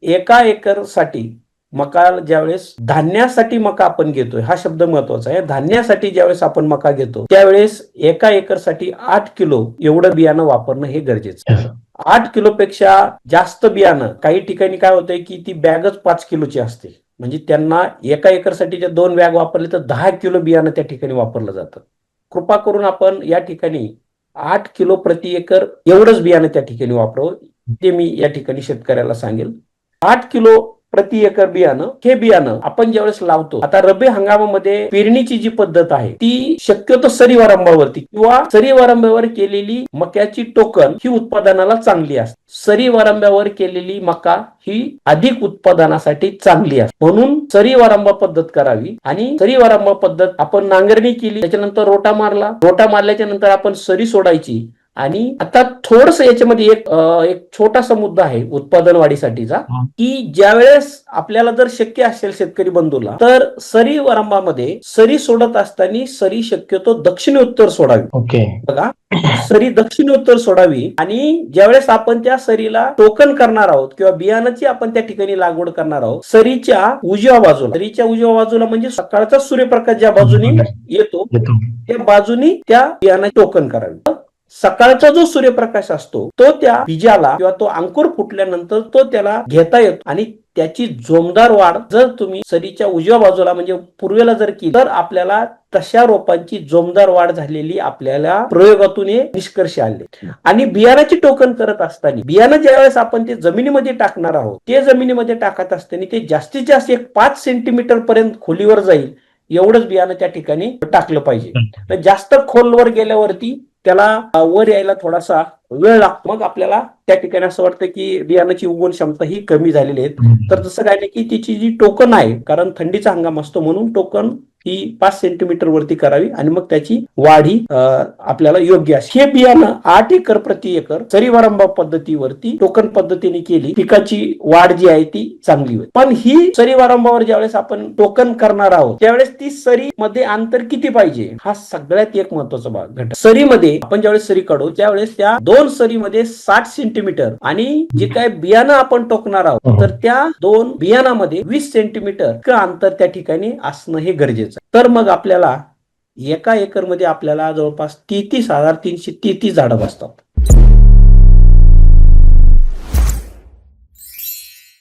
एका एकर साठी मका ज्यावेळेस धान्यासाठी मका आपण घेतोय, हा शब्द महत्वाचा आहे. धान्यासाठी ज्यावेळेस आपण मका घेतो त्यावेळेस एका एकर साठी 8 किलो एवढं बियाणं वापरणं हे गरजेचं आहे. 8 किलोपेक्षा जास्त बियाणं काही ठिकाणी काय होतंय की ती बॅगच 5 किलोची असते. म्हणजे त्यांना एका एकरसाठी जर 2 बॅग वापरले तर 10 किलो बियाणं त्या ठिकाणी वापरलं जातं. कृपा करून आपण या ठिकाणी 8 किलो प्रति एकर एवढंच बियाणं त्या ठिकाणी वापरावं, ते मी या ठिकाणी शेतकऱ्याला सांगेल. 8 किलो प्रति एकर बियाणं, हे बियाणं आपण ज्यावेळेस लावतो, आता रब्बी हंगामामध्ये पेरणीची जी पद्धत आहे ती शक्यतो सरी वारंभावरती किंवा सरी वारंभावर केलेली मक्याची टोकन ही उत्पादनाला चांगली असते. सरी वारंभावर केलेली मका ही अधिक उत्पादनासाठी चांगली असते, म्हणून सरी वारंभा पद्धत करावी. आणि सरी वारंभा पद्धत आपण नांगरणी केली, त्याच्यानंतर रोटा मारल्याच्या नंतर आपण सरी सोडायची. आणि आता थोडस याच्यामध्ये एक छोटासा मुद्दा आहे उत्पादन वाढीसाठीचा, की ज्यावेळेस आपल्याला जर शक्य असेल शेतकरी बंधूला, तर सरी वारंभामध्ये सरी सोडत असताना सरी शक्यतो दक्षिणोत्तर सोडावी. ओके. बघा, सरी दक्षिणोत्तर सोडावी. आणि ज्यावेळेस आपण त्या सरीला टोकन करणार आहोत किंवा बियाणाची आपण त्या ठिकाणी लागवड करणार आहोत, सरीच्या उजव्या बाजूला म्हणजे सकाळचा सूर्यप्रकाश ज्या बाजूनी येतो त्या बाजूनी त्या बियाणाची टोकन करावी. सकाळचा जो सूर्यप्रकाश असतो तो त्या बीजाला किंवा तो अंकुर फुटल्यानंतर तो त्याला घेता येतो आणि त्याची जोमदार वाढ जर तुम्ही सरीच्या उजव्या बाजूला म्हणजे पूर्वेला जर केली तर आपल्याला तशा रोपांची जोमदार वाढ झालेली आपल्याला प्रयोगातून निष्कर्ष आले. आणि बियाणाची टोकन करत असताना बियाणं ज्यावेळेस आपण ते जमिनीमध्ये टाकणार आहोत, ते जमिनीमध्ये टाकत असताना ते जास्तीत जास्त 5 सेंटीमीटर पर्यंत खोलीवर जाईल एवढंच बियाणं त्या ठिकाणी टाकलं पाहिजे. जास्त खोलवर गेल्यावरती त्याला वर यायला थोडासा वेळ लागतो, मग आपल्याला त्या ठिकाणी असं वाटतं की बियाणाची उगवण क्षमता ही कमी झालेली आहे. तर तसं काय नाही की तिची जी टोकन आहे, कारण थंडीचा हंगाम असतो म्हणून टोकन ही 5 सेंटीमीटर वरती करावी आणि मग त्याची वाढ ही आपल्याला योग्य असते. हे बियाणं 8 एकर प्रति एकर सरी वारंभा पद्धतीवरती टोकन पद्धतीने केली, पिकाची वाढ जी आहे ती चांगली होईल. पण ही सरी वारंभावर ज्यावेळेस आपण टोकन करणार आहोत त्यावेळेस ती सरी मध्ये अंतर किती पाहिजे हा सगळ्यात एक महत्वाचा भाग घटक. सरीमध्ये आपण ज्यावेळेस सरी काढू त्यावेळेस त्या 2 सरीमध्ये 60 सेंटीमीटर आणि जे काय बियाणं आपण टोकणार आहोत तर त्या 2 बियाणामध्ये 20 सेंटीमीटर अंतर त्या ठिकाणी असणं हे गरजेचं. तर मग आपल्याला एका एकर मध्ये आपल्याला जवळपास 33,333 झाडं बसतात.